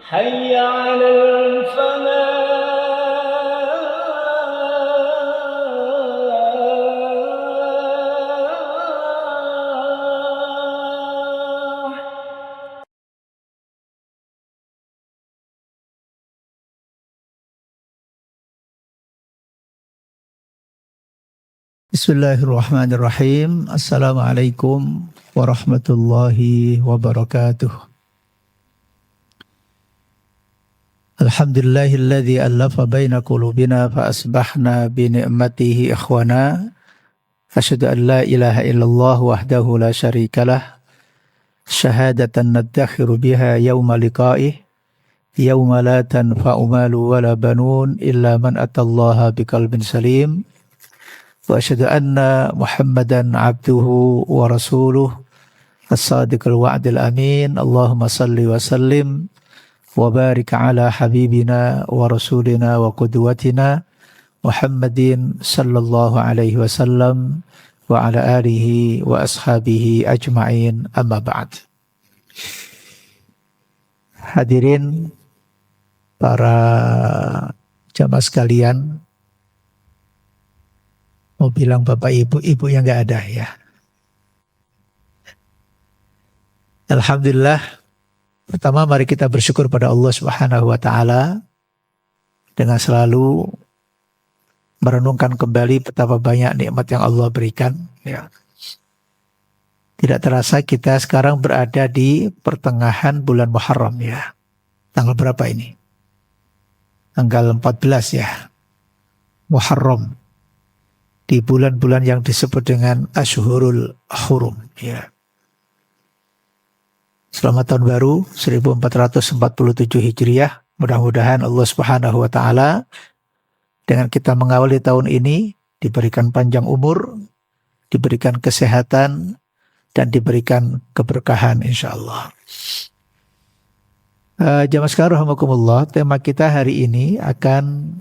حي على الفلاح. Bismillahirrahmanirrahim. Assalamualaikum warahmatullahi wabarakatuh. Alhamdulillahilladzi allafa baina qulubina fa asbahna bi ni'matihi ikhwana. Asyhadu an la ilaha illallah wahdahu la syarikalah. Syahadatan nadakhiru biha yawma liqa'ih. Yawma la tanfa'u malu wala banun illa man atallaha biqalbin salim. Wa asyhadu anna Muhammadan abduhu wa rasuluh as-sadiqul wa'dil amin. Allahumma salli wa sallim wa barik ala habibina wa rasulina wa qudwatina Muhammadin sallallahu alaihi wasallam wa ala alihi wa ashabihi ajma'in, amma ba'd. Hadirin para jamaah sekalian, mau bilang bapak ibu yang nggak ada ya. Alhamdulillah. Pertama mari kita bersyukur pada Allah Subhanahu wa taala dengan selalu merenungkan kembali betapa banyak nikmat yang Allah berikan ya. Tidak terasa kita sekarang berada di pertengahan bulan Muharram ya. Tanggal berapa ini? Tanggal 14 ya. Muharram. Di bulan-bulan yang disebut dengan Ashhurul Hurum ya. Selamat tahun baru 1447 Hijriah. Mudah-mudahan Allah Subhanahu wa taala dengan kita mengawali tahun ini diberikan panjang umur, diberikan kesehatan, dan diberikan keberkahan insyaallah. Jamaah sekalian rahimakumullah, tema kita hari ini akan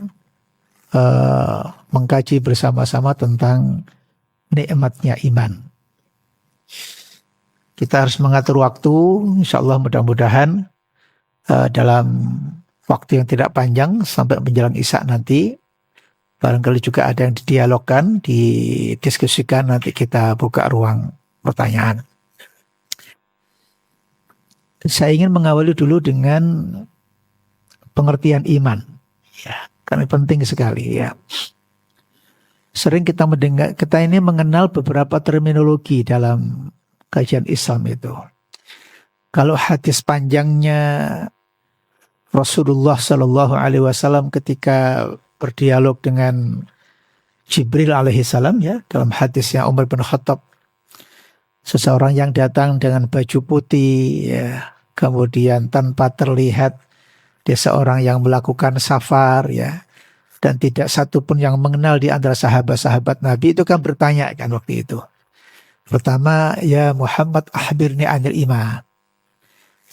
mengkaji bersama-sama tentang nikmatnya iman. Kita harus mengatur waktu, insyaallah mudah-mudahan dalam waktu yang tidak panjang sampai menjelang Isya nanti. Barangkali juga ada yang didialogkan, didiskusikan, nanti kita buka ruang pertanyaan. Saya ingin mengawali dulu dengan pengertian iman. Ya, karena penting sekali ya. Sering kita mendengar, kita ini mengenal beberapa terminologi dalam kajian Islam itu. Kalau hadis panjangnya Rasulullah Shallallahu Alaihi Wasallam ketika berdialog dengan Jibril alaihissalam ya, dalam hadisnya Umar bin Khattab, seseorang yang datang dengan baju putih ya, kemudian tanpa terlihat dia seorang yang melakukan safar ya, dan tidak satu pun yang mengenal di antara sahabat-sahabat Nabi itu kan bertanya kan waktu itu. Pertama, ya Muhammad akhbirni anil iman.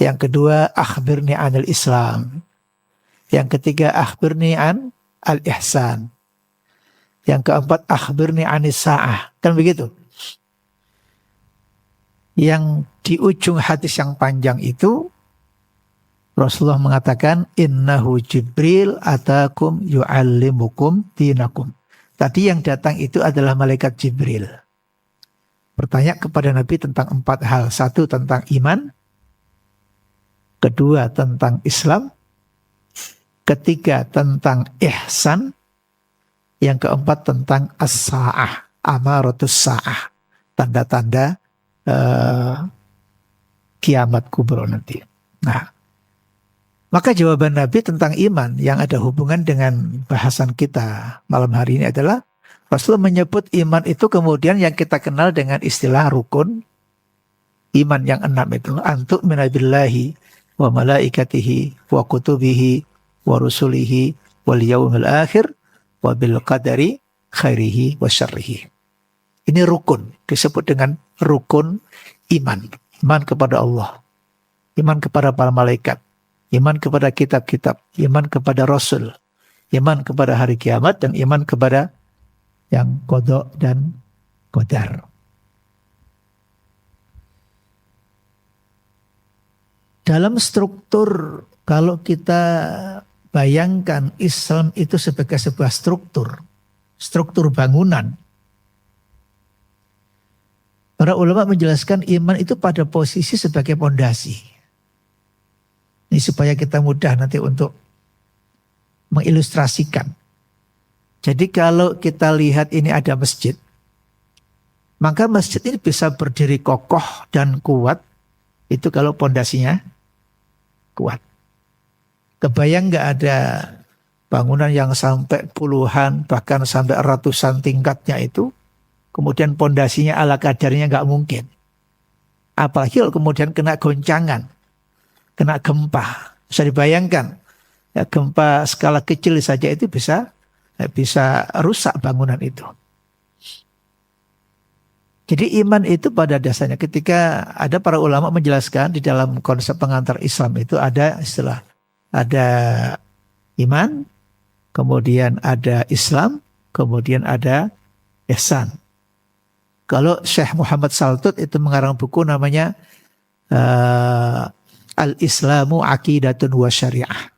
Yang kedua, akhbirni anil Islam. Yang ketiga, akhbirni an al-ihsan. Yang keempat, akhbirni anis sa'ah. Kan begitu. Yang di ujung hadis yang panjang itu, Rasulullah mengatakan, innahu Jibril atakum yu'allimukum dinakum. Tadi yang datang itu adalah malaikat Jibril. Bertanya kepada Nabi tentang 4 hal. 1 tentang iman. 2 tentang Islam. 3 tentang ihsan. Yang 4 tentang as-sa'ah. Amaratus sa'ah. Tanda-tanda kiamat kubro nanti. Nah, maka jawaban Nabi tentang iman yang ada hubungan dengan bahasan kita malam hari ini adalah Rasul menyebut iman itu kemudian yang kita kenal dengan istilah rukun iman yang 6 itu. Antuk minabillahi wa malaikatihi wa kutubihi wa rusulihi wal yaumil akhir wa bil qadari khairihi wa syarrihi. Ini rukun, disebut dengan rukun iman. Iman kepada Allah, iman kepada para malaikat, iman kepada kitab-kitab, iman kepada Rasul, iman kepada hari kiamat, dan iman kepada yang qada dan qadar. Dalam struktur kalau kita bayangkan Islam itu sebagai sebuah struktur bangunan. Para ulama menjelaskan iman itu pada posisi sebagai pondasi. Ini supaya kita mudah nanti untuk mengilustrasikan. Jadi kalau kita lihat ini ada masjid, maka masjid ini bisa berdiri kokoh dan kuat, itu kalau pondasinya kuat. Kebayang nggak ada bangunan yang sampai puluhan, bahkan sampai ratusan tingkatnya itu, kemudian pondasinya ala kadarnya nggak mungkin. Apalagi kalau kemudian kena goncangan, kena gempa. Bisa dibayangkan, ya, gempa skala kecil saja itu bisa rusak bangunan itu. Jadi iman itu pada dasarnya ketika ada para ulama menjelaskan di dalam konsep pengantar Islam itu ada istilah, ada iman, kemudian ada Islam, kemudian ada ihsan. Kalau Syekh Muhammad Saltut itu mengarang buku namanya Al-Islamu Aqidatun wa Syariah.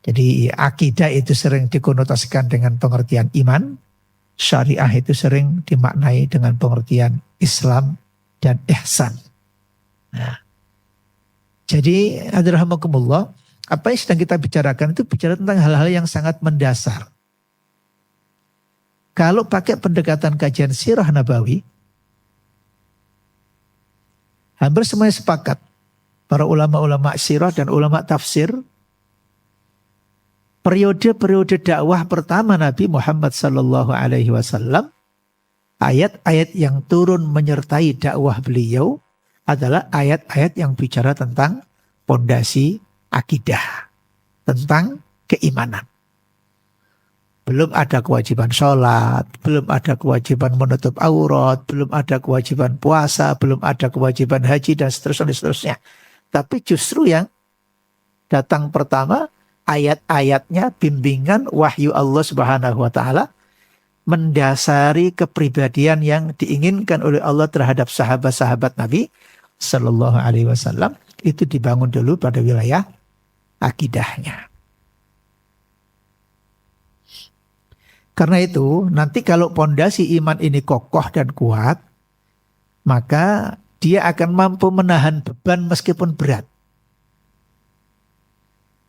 Jadi akidah itu sering dikonotasikan dengan pengertian iman, syariah itu sering dimaknai dengan pengertian Islam dan ihsan. Nah, jadi hadirahmakumullah, apa yang sedang kita bicarakan itu bicara tentang hal-hal yang sangat mendasar. Kalau pakai pendekatan kajian sirah nabawi, hampir semuanya sepakat. Para ulama-ulama sirah dan ulama tafsir, periode-periode dakwah pertama Nabi Muhammad SAW, ayat-ayat yang turun menyertai dakwah beliau adalah ayat-ayat yang bicara tentang pondasi akidah, tentang keimanan. Belum ada kewajiban sholat, belum ada kewajiban menutup aurat, belum ada kewajiban puasa, belum ada kewajiban haji, dan seterusnya. Tapi justru yang datang pertama, ayat-ayatnya bimbingan wahyu Allah Subhanahu wa taala mendasari kepribadian yang diinginkan oleh Allah terhadap sahabat-sahabat Nabi sallallahu alaihi wasallam, itu dibangun dulu pada wilayah akidahnya. Karena itu, nanti kalau pondasi iman ini kokoh dan kuat, maka dia akan mampu menahan beban meskipun berat.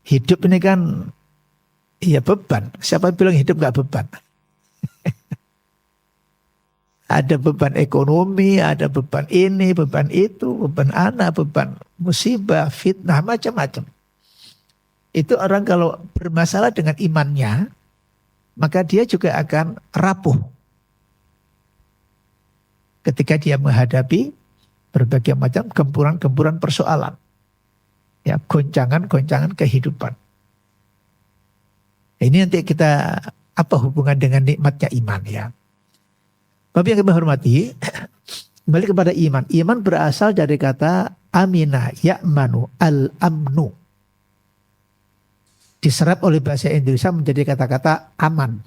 Hidup ini kan, ya beban. Siapa bilang hidup gak beban? Ada beban ekonomi, ada beban ini, beban itu, beban anak, beban musibah, fitnah, macam-macam. Itu orang kalau bermasalah dengan imannya, maka dia juga akan rapuh ketika dia menghadapi berbagai macam gempuran-gempuran persoalan. Ya, goncangan-goncangan kehidupan. Ini nanti kita apa hubungan dengan nikmatnya iman ya. Bapak yang kami hormati, kembali kepada iman. Iman berasal dari kata amina ya'manu al-amnu. Diserap oleh bahasa Indonesia menjadi kata-kata aman.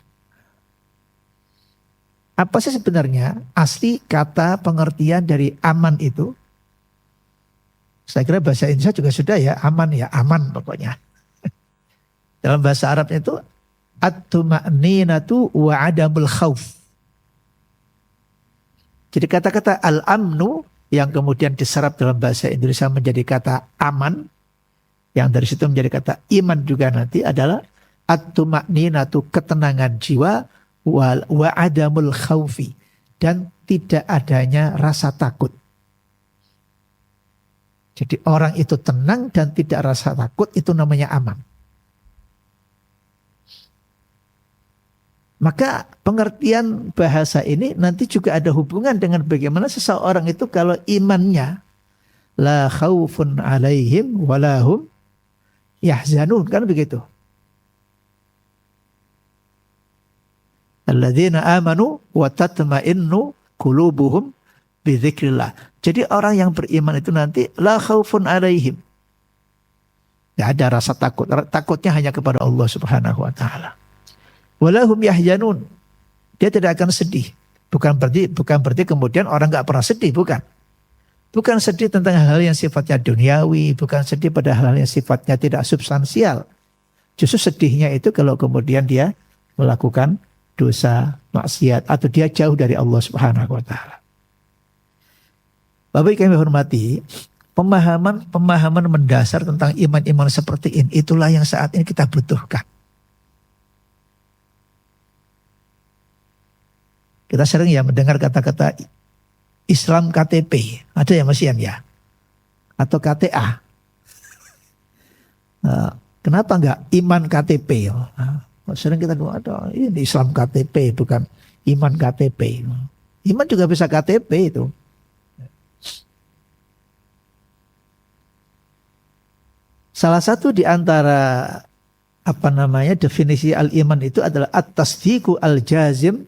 Apa sih sebenarnya asli kata pengertian dari aman itu? Saya kira bahasa Indonesia juga sudah ya, aman pokoknya. Dalam bahasa Arab itu at-tuma'ninatu wa adamul khauf. Jadi kata-kata al-amnu yang kemudian diserap dalam bahasa Indonesia menjadi kata aman, yang dari situ menjadi kata iman juga nanti adalah at-tuma'ninatu, ketenangan jiwa, wa adamul khaufi, dan tidak adanya rasa takut. Jadi orang itu tenang dan tidak rasa takut, itu namanya aman. Maka pengertian bahasa ini nanti juga ada hubungan dengan bagaimana seseorang itu kalau imannya la khaufun alaihim walahum yahzanun, kan begitu. Alladzina amanu wa tatma'innu qulubuhum bidzikrillah. Jadi orang yang beriman itu nanti la khaufun alaihim. Tidak ada rasa takut. Takutnya hanya kepada Allah Subhanahu wa taala. Walahum yahzanun. Dia tidak akan sedih. Bukan berarti kemudian orang enggak pernah sedih, bukan. Bukan sedih tentang hal-hal yang sifatnya duniawi, bukan sedih pada hal-hal yang sifatnya tidak substansial. Justru sedihnya itu kalau kemudian dia melakukan dosa, maksiat, atau dia jauh dari Allah Subhanahu wa taala. Bapak Ibu kami hormati, pemahaman mendasar tentang iman-iman seperti ini, itulah yang saat ini kita butuhkan. Kita sering ya mendengar kata-kata Islam KTP, ada ya Mas Ian ya? Atau KTA. Nah, kenapa enggak iman KTP? Nah, sering kita bilang, ada ini Islam KTP bukan iman KTP. Iman juga bisa KTP itu. Salah satu di antara definisi al-iman itu adalah at-tasdiqu al-jazim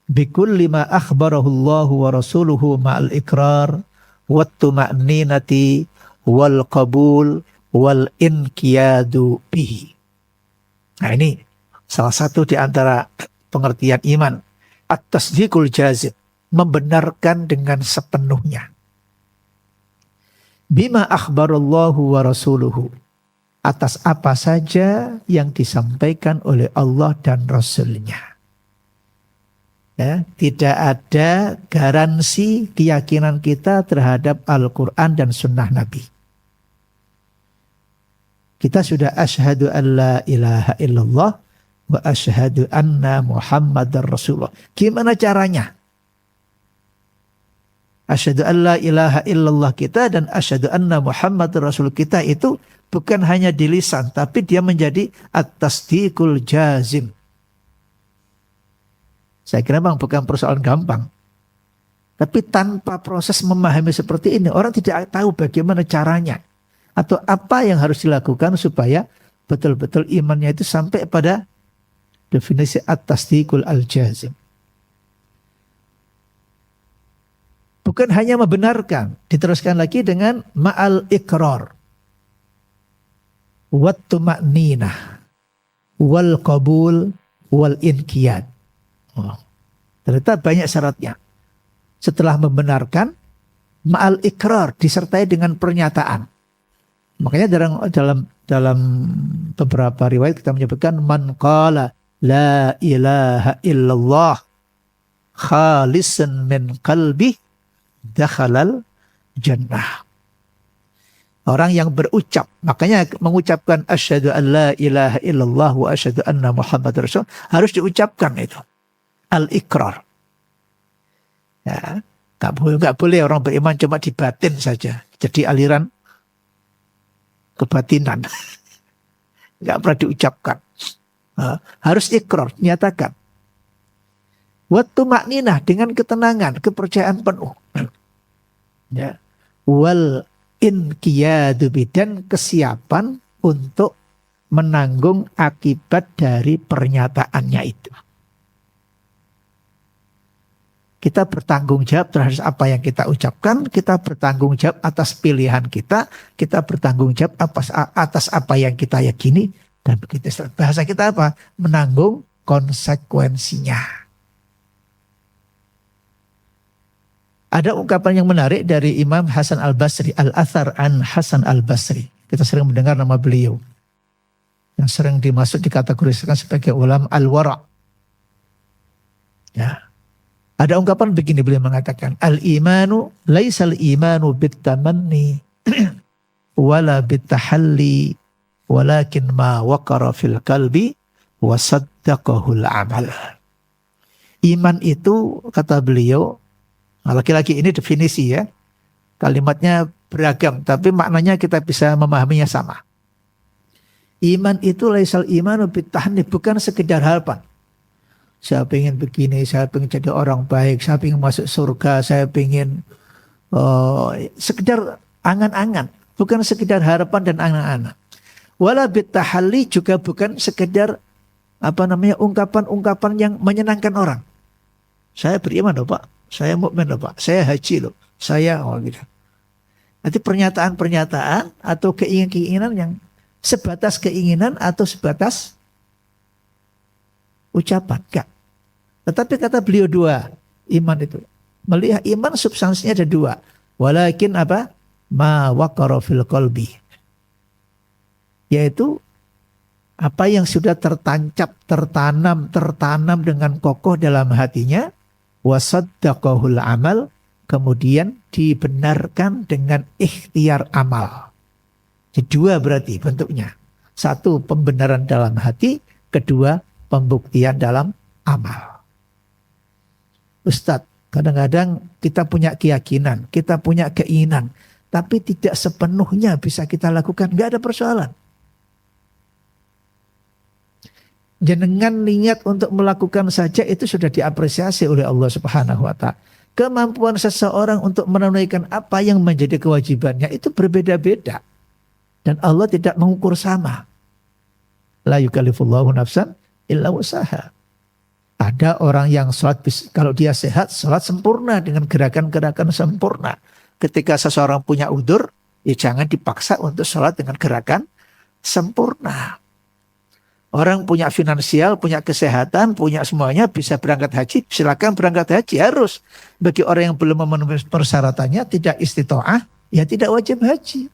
bikulli ma akhbarahu Allah wa rasuluhu ma'al ikrar wat tuma'ninati wal qabul wal inqiyadu bihi. Nah, ini salah satu di antara pengertian iman, at-tasdiqul jazim, membenarkan dengan sepenuhnya. Bima akhbarallahu wa rasuluhu, atas apa saja yang disampaikan oleh Allah dan Rasulnya. Ya, tidak ada garansi keyakinan kita terhadap Al-Quran dan Sunnah Nabi. Kita sudah asyhadu an la ilaha illallah wa asyhadu anna Muhammadar Rasulullah. Gimana caranya? Asyhadu an la ilaha illallah kita dan asyhadu anna Muhammadar Rasul kita itu bukan hanya di lisan, tapi dia menjadi at-tasdiqul jazim. Saya kira memang bukan persoalan gampang. Tapi tanpa proses memahami seperti ini, orang tidak tahu bagaimana caranya. Atau apa yang harus dilakukan supaya betul-betul imannya itu sampai pada definisi at-tasdiqul al-jazim. Bukan hanya membenarkan, diteruskan lagi dengan ma'al ikrar. Wat tuma'ninah. Wal qabul wal inqiyad. Oh, ternyata banyak syaratnya. Setelah membenarkan, ma'al ikrar disertai dengan pernyataan. Makanya dalam beberapa riwayat kita menyebutkan man qala la ilaha illallah khalisan min qalbi dakhalal jannah. Orang yang berucap, makanya mengucapkan asyhadu an la ilaha illallah wa asyhadu anna Muhammadar Rasul harus diucapkan itu. Al-ikrar. Ya, nggak boleh orang beriman cuma di batin saja. Jadi aliran kebatinan. Nggak pernah diucapkan. Harus ikrar, nyatakan. Wattu makninah, dengan ketenangan, kepercayaan penuh. Ya. Wal inqiyadu, dan kesiapan untuk menanggung akibat dari pernyataannya itu. Kita bertanggung jawab terhadap apa yang kita ucapkan, kita bertanggung jawab atas pilihan kita bertanggung jawab atas apa yang kita yakini, dan begitu. Bahasa kita apa? Menanggung konsekuensinya. Ada ungkapan yang menarik dari Imam Hasan al-Basri, al-athar an Hasan al-Basri. Kita sering mendengar nama beliau, yang sering dikategorikan sebagai ulama al-wara'. Ya. Ada ungkapan begini, beliau mengatakan, al-imanu laisal imanu bitamanni wala bitahalli walakin ma waqara fil qalbi wa saddaqahul amal. Iman itu, kata beliau, laki-laki ini definisi ya, kalimatnya beragam tapi maknanya kita bisa memahaminya sama. Iman itu laisal imanu bitahanni, bukan sekedar harapan. Saya pengen begini, saya pengen jadi orang baik, saya pengen masuk surga, saya pengen sekedar angan-angan, bukan sekedar harapan dan angan-angan. Wala bitahalli, juga bukan sekedar ungkapan-ungkapan yang menyenangkan orang. Saya beriman loh Pak, saya mukmin loh Pak, saya haji loh, saya gitu. Nanti pernyataan-pernyataan atau keinginan-keinginan yang sebatas keinginan atau sebatas ucapan, enggak. Tetapi kata beliau dua, iman itu. Melihat iman substansinya ada dua. Walakin apa? Ma waqara fil qalbi. Yaitu apa yang sudah tertancap, tertanam dengan kokoh dalam hatinya, wasaddaqahul amal, kemudian dibenarkan dengan ikhtiar amal. Jadi dua berarti bentuknya. Satu, pembenaran dalam hati, kedua, pembuktian dalam amal. Ustadz, kadang-kadang kita punya keyakinan, kita punya keinginan, tapi tidak sepenuhnya bisa kita lakukan, nggak ada persoalan. Jenengan niat untuk melakukan saja itu sudah diapresiasi oleh Allah Subhanahu wa Ta'ala. Kemampuan seseorang untuk menunaikan apa yang menjadi kewajibannya itu berbeda-beda. Dan Allah tidak mengukur sama. La yukallifullahu nafsan illa wusaha. Ada orang yang sholat, kalau dia sehat, sholat sempurna dengan gerakan-gerakan sempurna. Ketika seseorang punya udzur, ya jangan dipaksa untuk sholat dengan gerakan sempurna. Orang punya finansial, punya kesehatan, punya semuanya, bisa berangkat haji, silakan berangkat haji, harus. Bagi orang yang belum memenuhi persyaratannya, tidak istitoah, ya tidak wajib haji.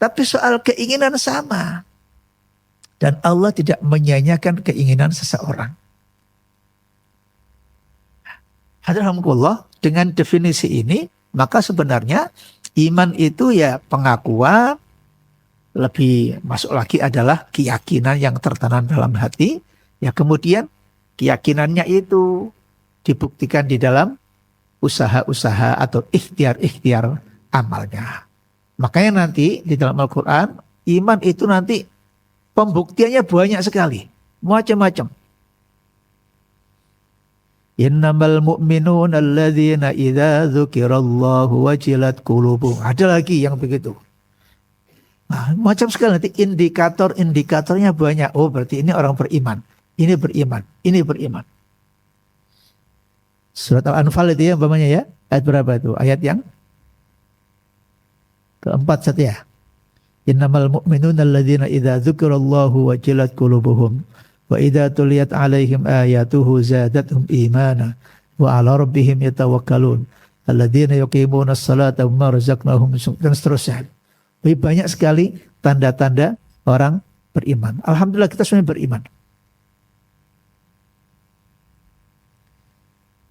Tapi soal keinginan sama. Dan Allah tidak menyanyiakan keinginan seseorang. Alhamdulillah, dengan definisi ini, maka sebenarnya iman itu ya pengakuan, lebih masuk lagi adalah keyakinan yang tertanam dalam hati. Ya kemudian keyakinannya itu dibuktikan di dalam usaha-usaha atau ikhtiar-ikhtiar amalnya. Makanya nanti di dalam Al-Quran, iman itu nanti pembuktiannya banyak sekali. Macam-macam. Innamal mu'minun alladzina idza dzukirallahu wajilat qulubuhum. Ada lagi yang begitu. Nah, macam sekali nanti indikator-indikatornya banyak. Oh berarti ini orang beriman. Ini beriman. Ini beriman. Surat Al-Anfal itu ya umpamanya ya. Ayat berapa itu? Ayat yang keempat saja. Innamal mu'minuna alladzina idza dzukirallahu wajilat qulubuhum wa idza tuliyat alaihim ayatuhu zadatuhum imana wa ala rabbihim yatawakkalun alladzina yuqimuna as-salata wa mimma razaqnahum dan seterusnya. Lebih banyak sekali tanda-tanda orang beriman. Alhamdulillah kita semua beriman.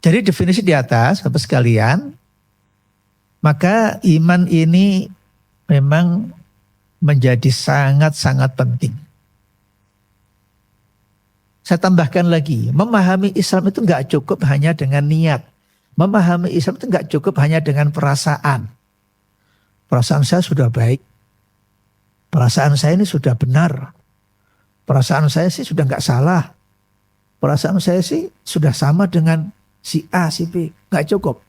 Jadi definisi di atas, Bapak sekalian, maka iman ini memang menjadi sangat-sangat penting. Saya tambahkan lagi, memahami Islam itu nggak cukup hanya dengan niat. Memahami Islam itu nggak cukup hanya dengan perasaan. Perasaan saya sudah baik. Perasaan saya ini sudah benar. Perasaan saya sih sudah nggak salah. Perasaan saya sih sudah sama dengan si A, si B. Nggak cukup.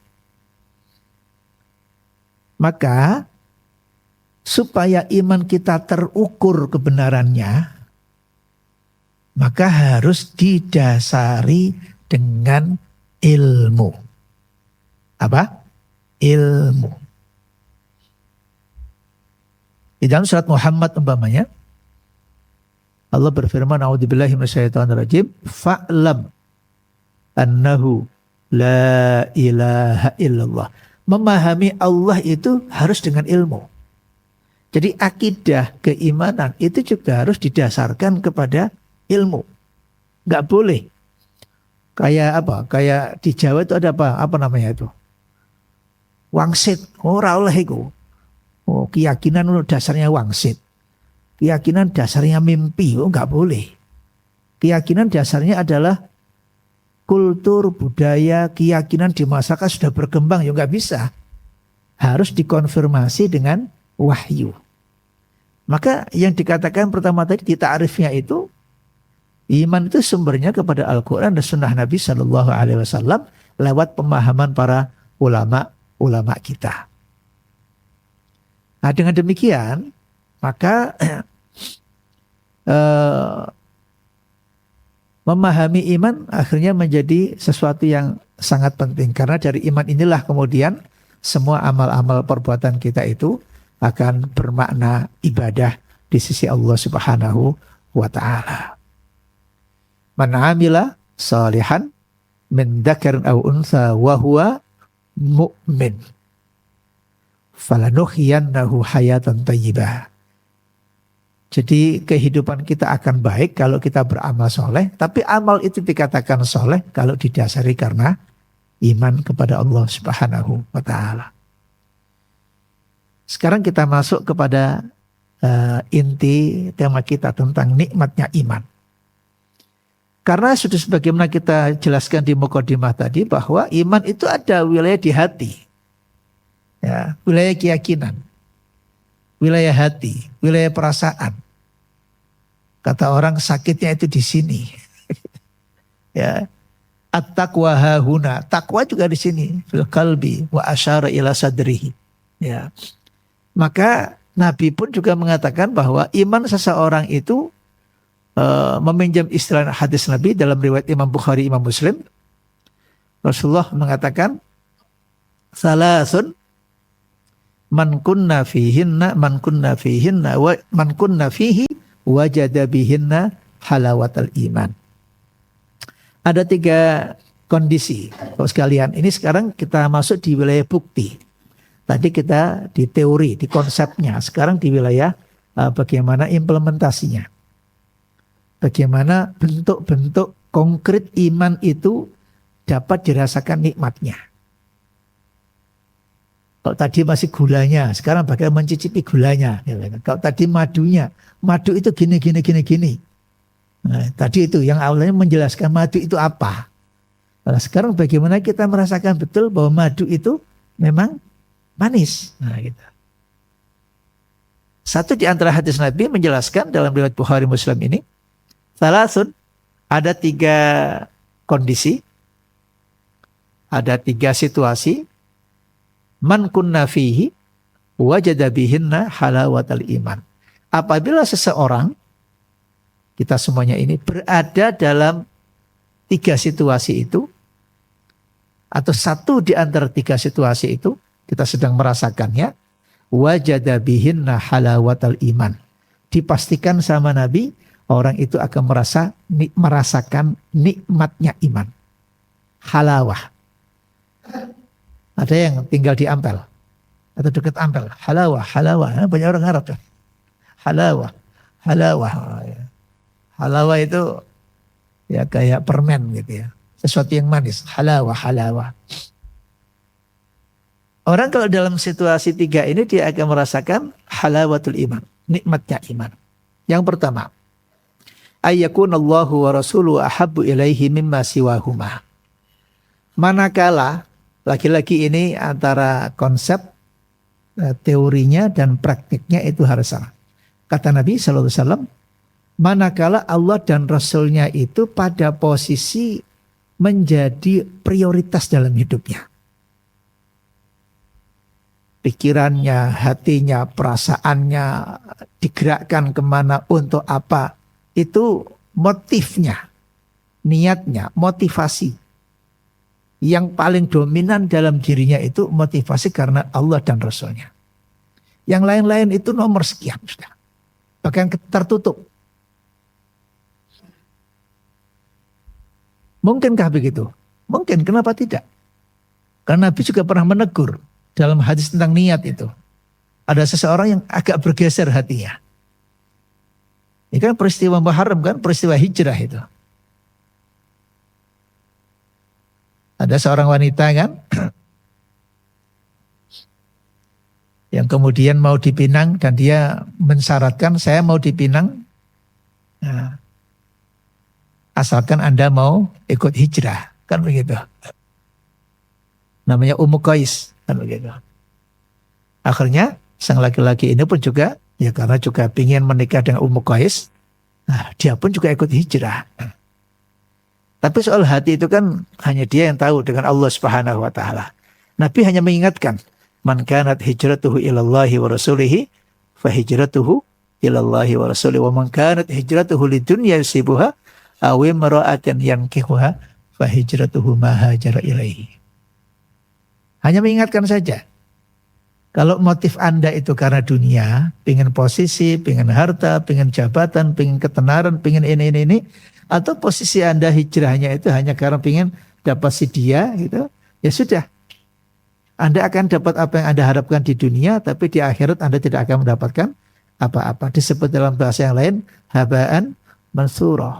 Maka supaya iman kita terukur kebenarannya, maka harus didasari dengan ilmu. Apa? Ilmu. Di dalam surat Muhammad umpamanya, Allah berfirman, A'udzubillahi minasyaitonirrajim, fa'lam annahu la ilaha illallah. Memahami Allah itu harus dengan ilmu. Jadi akidah keimanan itu juga harus didasarkan kepada ilmu. Nggak boleh. Kayak apa? Kayak di Jawa itu ada apa? Apa namanya itu? Wangsit. Ora oleh iku. Oh, keyakinan dasarnya wangsit. Keyakinan dasarnya mimpi. Oh, nggak boleh. Keyakinan dasarnya adalah kultur, budaya, keyakinan di masyarakat sudah berkembang. Ya nggak bisa. Harus dikonfirmasi dengan wahyu. Maka yang dikatakan pertama tadi di ta'rifnya itu, iman itu sumbernya kepada Al-Quran dan Sunnah Nabi Sallallahu Alaihi Wasallam lewat pemahaman para ulama kita. Nah dengan demikian maka memahami iman akhirnya menjadi sesuatu yang sangat penting. Karena dari iman inilah kemudian semua amal-amal perbuatan kita itu akan bermakna ibadah di sisi Allah Subhanahu wa Ta'ala. Man amila salihan min dzakarin aw untha wa huwa mu'min. Falanuhyiyannahu hayatan thayyibah. Jadi kehidupan kita akan baik kalau kita beramal soleh. Tapi amal itu dikatakan soleh kalau didasari karena iman kepada Allah Subhanahu wa ta'ala. Sekarang kita masuk kepada inti tema kita tentang nikmatnya iman. Karena sudah sebagaimana kita jelaskan di mukadimah tadi bahwa iman itu ada wilayah di hati. Ya, wilayah keyakinan, wilayah hati, wilayah perasaan. Kata orang sakitnya itu di sini. Ya. At-taqwa hahuna, takwa juga di sini, fil qalbi wa asyara ila sadrihi. Ya. Maka Nabi pun juga mengatakan bahwa iman seseorang itu meminjam istilah hadis Nabi dalam riwayat Imam Bukhari, Imam Muslim. Rasulullah mengatakan, salasun man kunna fihinna wa man kunna fihi wajada bihinna halawatal iman. Ada 3 kondisi. Kalau sekalian, ini sekarang kita masuk di wilayah bukti. Tadi kita di teori, di konsepnya. Sekarang di wilayah bagaimana implementasinya. Bagaimana bentuk-bentuk konkret iman itu dapat dirasakan nikmatnya. Kalau tadi masih gulanya, sekarang bagaimana mencicipi gulanya. Kalau tadi madunya, madu itu gini. Nah, tadi itu yang awalnya menjelaskan madu itu apa. Nah, sekarang bagaimana kita merasakan betul bahwa madu itu memang manis. Nah, gitu. Satu di antara hadis Nabi menjelaskan dalam riwayat Bukhari Muslim ini, salasun, ada 3 kondisi, ada 3 situasi. Man kunna fihi wajada bihinna halawatal iman. Apabila seseorang, kita semuanya ini berada dalam 3 situasi itu, atau satu di antara 3 situasi itu, kita sedang merasakannya, wajada bihinna halawatal iman. Dipastikan sama Nabi, orang itu akan merasakan nikmatnya iman. Halawah. Ada yang tinggal di Ampel atau dekat Ampel. Halawah. Banyak orang Arab tuh. Halawah. Halawah itu ya kayak permen gitu ya. Sesuatu yang manis. Halawah. Orang kalau dalam situasi 3 ini dia akan merasakan halawatul iman. Nikmatnya iman. Yang pertama, ayyakunallahu wa rasuluhu ahabbu ilaihi mimma siwahuma. Manakala, lagi-lagi ini antara konsep teorinya dan praktiknya itu harus sama. Kata Nabi SAW, manakala Allah dan Rasulnya itu pada posisi menjadi prioritas dalam hidupnya. Pikirannya, hatinya, perasaannya digerakkan kemana, untuk apa. Itu motifnya, niatnya, motivasi. Yang paling dominan dalam dirinya itu motivasi karena Allah dan Rasulnya. Yang lain-lain itu nomor sekian sudah. Bahkan tertutup. Mungkinkah begitu? Mungkin, kenapa tidak? Karena Nabi juga pernah menegur dalam hadis tentang niat itu. Ada seseorang yang agak bergeser hatinya. Ini kan peristiwa Muharram kan, peristiwa hijrah itu. Ada seorang wanita kan yang kemudian mau dipinang dan dia mensyaratkan, saya mau dipinang asalkan Anda mau ikut hijrah, kan begitu. Namanya Ummu Qais, kan begitu. Akhirnya sang laki-laki ini pun juga, ya karena juga ingin menikah dengan Ummu Qais, nah dia pun juga ikut hijrah. Tapi soal hati itu kan hanya dia yang tahu dengan Allah Subhanahu wa ta'ala. Nabi hanya mengingatkan, man kanat hijratuhu ilallahi wa rasulihi fa hijratuhu ilallahi wa rasulihi wa man kanat hijratuhu lidunya yusibuha aw imra'atan yankihuha fa hijratuhu ma hajara ilaihi. Hanya mengingatkan saja. Kalau motif Anda itu karena dunia, pengen posisi, pengen harta, pengen jabatan, pengen ketenaran, pengen ini, atau posisi Anda hijrahnya itu hanya karena pengen dapat si dia gitu, ya sudah. Anda akan dapat apa yang Anda harapkan di dunia, tapi di akhirat Anda tidak akan mendapatkan apa-apa. Disebut dalam bahasa yang lain, habaan mansura.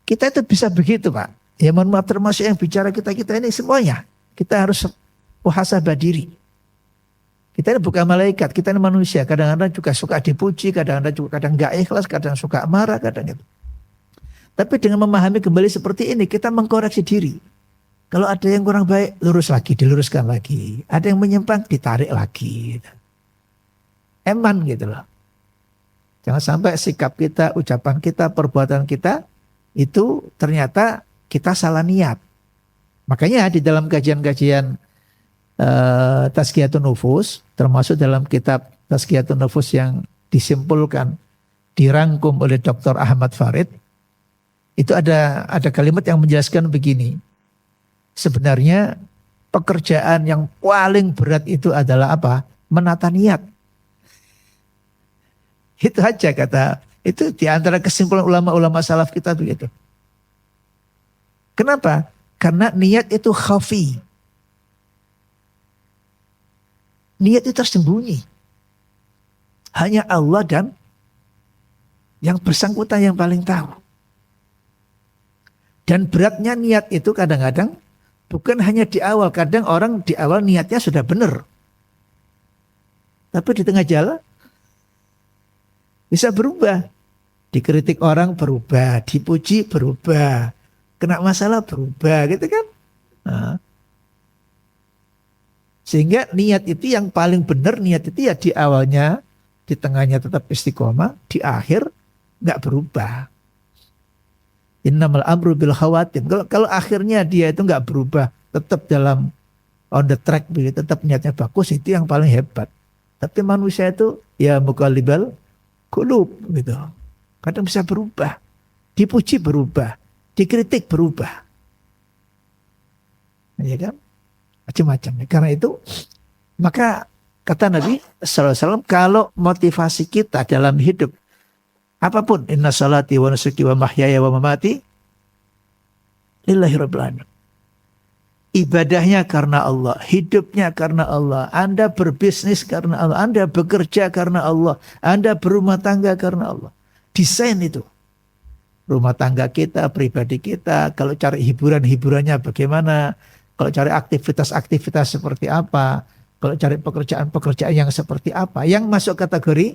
Kita itu bisa begitu, Pak. Ya mohon maaf, termasuk yang bicara kita-kita ini semuanya. Kita harus muhasabah diri. Kita ini bukan malaikat, kita ini manusia. Kadang-kadang juga suka dipuji, kadang-kadang juga kadang nggak ikhlas, kadang suka marah, kadang itu. Tapi dengan memahami kembali seperti ini, kita mengkoreksi diri. Kalau ada yang kurang baik, lurus lagi, diluruskan lagi. Ada yang menyimpang, ditarik lagi. Eman gitu loh. Jangan sampai sikap kita, ucapan kita, perbuatan kita, itu ternyata kita salah niat. Makanya di dalam kajian-kajian Tazkiyatun Nufus, termasuk dalam kitab Tazkiyatun Nufus yang disimpulkan, dirangkum oleh Dr. Ahmad Farid, itu ada kalimat yang menjelaskan begini. Sebenarnya pekerjaan yang paling berat itu adalah apa? Menata niat. Itu aja kata, itu di antara kesimpulan ulama-ulama salaf kita begitu. Kenapa? Karena niat itu khafi. Niat itu tersembunyi. Hanya Allah dan yang bersangkutan yang paling tahu. Dan beratnya niat itu kadang-kadang bukan hanya di awal. Kadang orang di awal niatnya sudah benar. Tapi di tengah jalan bisa berubah. Dikritik orang berubah. Dipuji berubah. Kena masalah berubah gitu kan. Nah. Sehingga niat itu yang paling benar. Niat itu ya di awalnya. Di tengahnya tetap istiqomah. Di akhir gak berubah. Innamal amru bil khawatim. Kalau akhirnya dia itu nggak berubah, tetap dalam on the track, tetap niatnya bagus, itu yang paling hebat. Tapi manusia itu ya muqallibal qulub gitu. Kadang bisa berubah, dipuji berubah, dikritik berubah, ya kan? Macam-macam. Karena itu maka kata Nabi Sallallahu Alaihi Wasallam, kalau motivasi kita dalam hidup apapun, inna salati wa nusuki wa mahyaya wa mamati lillahi rabbil alamin. Ibadahnya karena Allah, hidupnya karena Allah, Anda berbisnis karena Allah, Anda bekerja karena Allah, Anda berumah tangga karena Allah. Desain itu. Rumah tangga kita, pribadi kita, kalau cari hiburannya bagaimana, kalau cari aktivitas seperti apa, kalau cari pekerjaan yang seperti apa, yang masuk kategori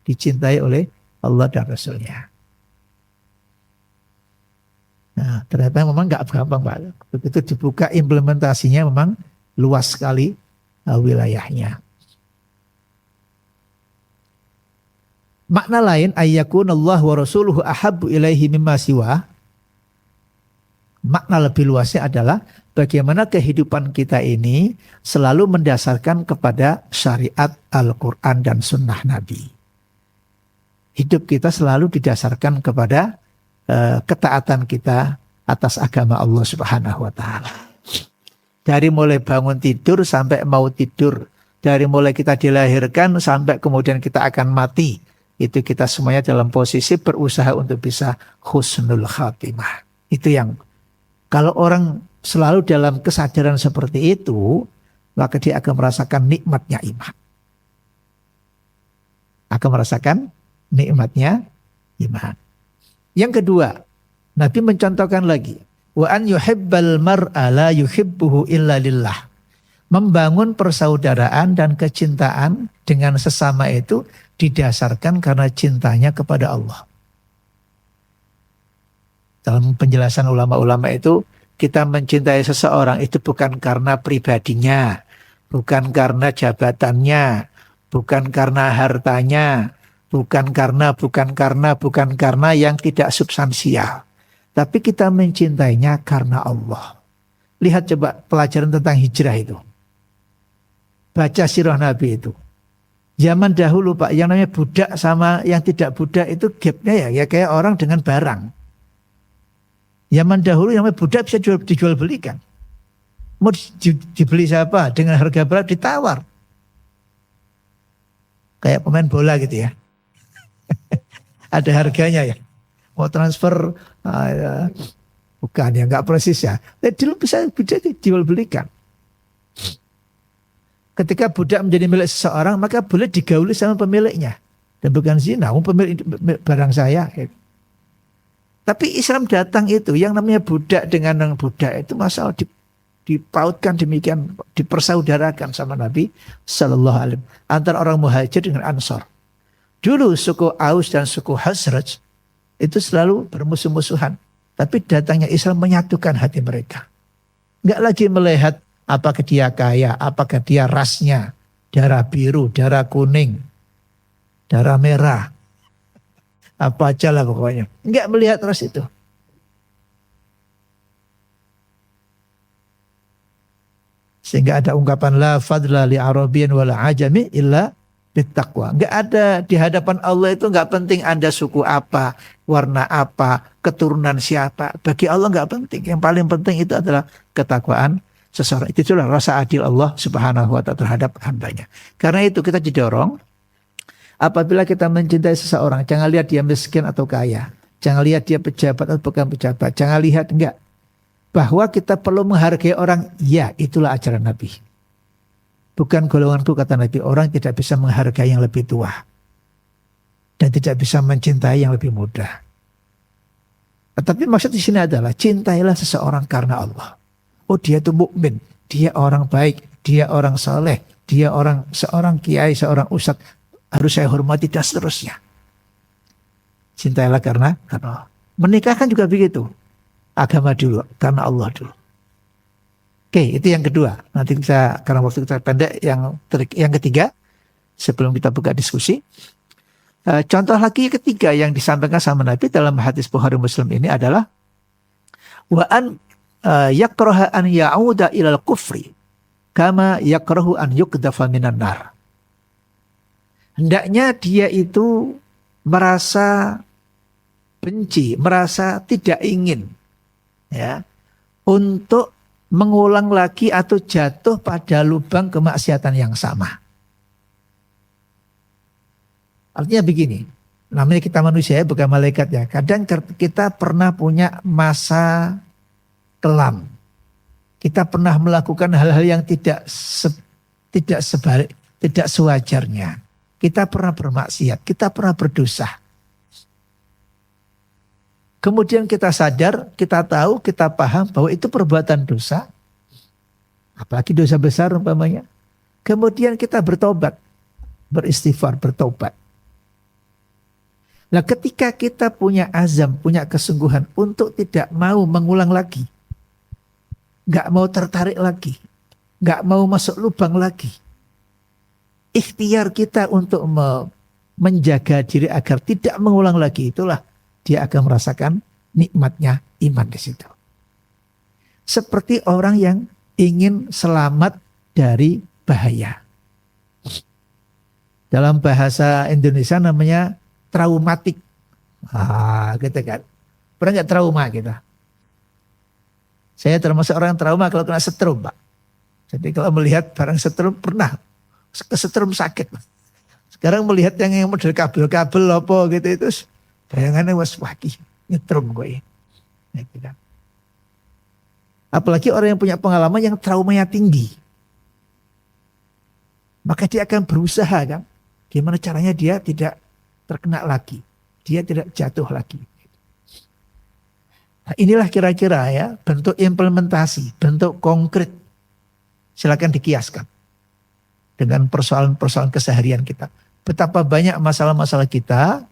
dicintai oleh Allah dan Rasulnya. Nah, ternyata memang nggak gampang Pak. Begitu dibuka implementasinya memang luas sekali wilayahnya. Makna lain, ayyakun Allah wa rasuluhu ahabbu ilaihi mimma siwa. Makna lebih luasnya adalah bagaimana kehidupan kita ini selalu mendasarkan kepada syariat Al-Quran dan Sunnah Nabi. Hidup kita selalu didasarkan kepada ketaatan kita atas agama Allah Subhanahu wa Ta'ala. Dari mulai bangun tidur sampai mau tidur, dari mulai kita dilahirkan sampai kemudian kita akan mati, itu kita semuanya dalam posisi berusaha untuk bisa husnul khatimah. Itu yang kalau orang selalu dalam kesadaran seperti itu, maka dia akan merasakan nikmatnya iman. Akan merasakan nikmatnya iman. Yang kedua, Nabi mencontohkan lagi, wa an yuhibbal mar'a la yuhibbuhu illa lillah. Membangun persaudaraan dan kecintaan dengan sesama itu didasarkan karena cintanya kepada Allah. Dalam penjelasan ulama-ulama itu, kita mencintai seseorang itu bukan karena pribadinya, bukan karena jabatannya, bukan karena hartanya, bukan karena yang tidak substansial. Tapi kita mencintainya karena Allah. Lihat coba pelajaran tentang hijrah itu. Baca sirah Nabi itu. Zaman dahulu Pak, yang namanya budak sama yang tidak budak itu gapnya ya kayak orang dengan barang. Zaman dahulu yang namanya budak bisa dijual belikan. Mau dibeli siapa? Dengan harga berapa? Ditawar. Kayak pemain bola gitu ya. Ada harganya ya. Mau transfer bukan ya, nggak persis ya. Dulu bisa dijual belikan. Ketika budak menjadi milik seseorang, maka boleh digauli sama pemiliknya. Dan bukan zina, pemilik barang saya. Tapi Islam datang itu, yang namanya budak dengan yang budak itu masalah dipautkan demikian, dipersaudarakan sama Nabi Sallallahu Alaihi Wasallam. Antara orang Muhajir dengan Ansor. Dulu suku Aus dan suku Khazraj itu selalu bermusuh-musuhan. Tapi datangnya Islam menyatukan hati mereka. Enggak lagi melihat apakah dia kaya, apakah dia rasnya, darah biru, darah kuning, darah merah. Apa aja lah pokoknya. Enggak melihat ras itu. Sehingga ada ungkapan la fadla li arabiyyin wala ajami illa bittaqwa. Enggak ada di hadapan Allah itu enggak penting Anda suku apa, warna apa, keturunan siapa. Bagi Allah enggak penting. Yang paling penting itu adalah ketakwaan seseorang. Itu adalah rasa adil Allah Subhanahu wa taala terhadap hambanya. Karena itu kita didorong apabila kita mencintai seseorang, jangan lihat dia miskin atau kaya. Jangan lihat dia pejabat atau bukan pejabat. Jangan lihat, enggak. Bahwa kita perlu menghargai orang, ya itulah ajaran Nabi. Bukan golonganku kata Nabi, orang tidak bisa menghargai yang lebih tua. Dan tidak bisa mencintai yang lebih muda. Tetapi maksud di sini adalah, cintailah seseorang karena Allah. Oh dia itu mukmin, dia orang baik, dia orang saleh, dia seorang kiai, seorang ustadz. Harus saya hormati dan seterusnya. Cintailah karena Allah. Menikah kan juga begitu. Agama dulu, karena Allah dulu. Oke, itu yang kedua. Nanti kita, karena waktu kita pendek, yang ketiga, sebelum kita buka diskusi. Contoh lagi ketiga yang disampaikan sama Nabi dalam hadis Bukhari Muslim ini adalah wa an yakraha an ya'uda ilal kufri kama yakrahu an yukdafa minan nar. Hendaknya dia itu merasa benci, merasa tidak ingin ya untuk mengulang lagi atau jatuh pada lubang kemaksiatan yang sama. Artinya begini, namanya kita manusia bukan malaikat ya. Kadang kita pernah punya masa kelam. Kita pernah melakukan hal-hal yang tidak sewajarnya. Kita pernah bermaksiat, kita pernah berdosa. Kemudian kita sadar, kita tahu, kita paham bahwa itu perbuatan dosa. Apalagi dosa besar umpamanya. Kemudian kita bertobat, beristighfar, bertobat. Nah ketika kita punya azam, punya kesungguhan untuk tidak mau mengulang lagi. Gak mau tertarik lagi. Gak mau masuk lubang lagi. Ikhtiar kita untuk menjaga diri agar tidak mengulang lagi, itulah dia akan merasakan nikmatnya iman di situ. Seperti orang yang ingin selamat dari bahaya. Dalam bahasa Indonesia namanya traumatik. Gitu kan. Pernah nggak trauma kita? Saya termasuk orang trauma kalau kena setrum, Pak. Jadi kalau melihat barang setrum pernah. Kesetrum sakit. Sekarang melihat yang model kabel-kabel apa gitu itu bayangannya was waki nyetrum gue. Gitu kan. Apalagi orang yang punya pengalaman yang traumanya tinggi. Maka dia akan berusaha kan. Gimana caranya dia tidak terkena lagi. Dia tidak jatuh lagi. Nah, inilah kira-kira ya bentuk implementasi, bentuk konkret. Silakan dikiaskan. Dengan persoalan-persoalan keseharian kita. Betapa banyak masalah-masalah kita,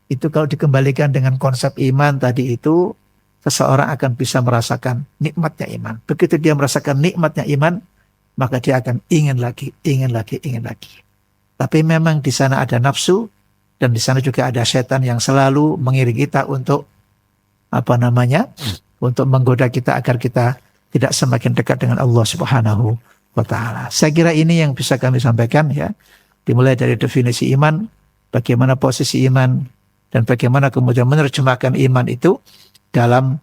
itu kalau dikembalikan dengan konsep iman tadi itu, seseorang akan bisa merasakan nikmatnya iman. Begitu dia merasakan nikmatnya iman, maka dia akan ingin lagi, ingin lagi, ingin lagi. Tapi memang di sana ada nafsu, dan di sana juga ada setan yang selalu mengiringi kita untuk, untuk menggoda kita agar kita tidak semakin dekat dengan Allah Subhanahu wa ta'ala. Saya kira ini yang bisa kami sampaikan ya. Dimulai dari definisi iman, bagaimana posisi iman, dan bagaimana kemudian menerjemahkan iman itu dalam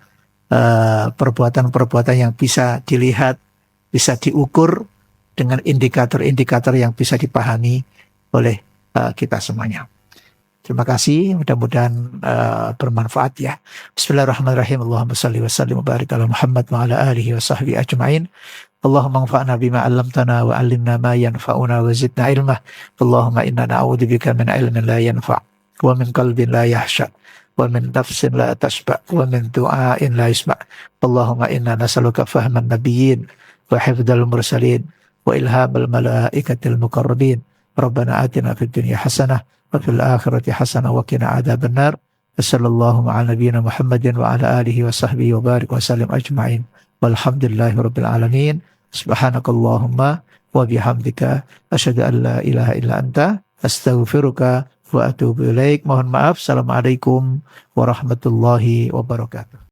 perbuatan-perbuatan yang bisa dilihat, bisa diukur dengan indikator-indikator yang bisa dipahami oleh kita semuanya. Terima kasih, mudah-mudahan bermanfaat ya. Bismillahirrahmanirrahim. Allahumma salli wa sallim wa barik ala Muhammad wa ala alihi wa sahbihi ajma'in. Allahumma anfa'na bima 'allamtana wa 'allimna ma yanfa'una wa zidna ilma. Allahumma inna na'udzubika min ilmin la yanfa' wa min qalbin la yahsha wa min nafsin la tashba wa min du'ain la yusma'. Allahumma inna nas'aluka fahman nabiyyin wa hifdzal mursalin wa ilhamal malaikatil muqarrabin. Rabbana atina fid dunya hasanah wa fil akhirati hasanah wa qina adzabannar. Sallallahu ala nabiyyina Muhammadin wa ala alihi wa sahbihi wa barik wa sallim ajma'in. Walhamdulillahi rabbil alamin. Subhanakallahumma wa bihamdika asyhadu an la ilaha illa anta astaghfiruka wa atubu ilaik. Mohon maaf. Assalamualaikum warahmatullahi wabarakatuh.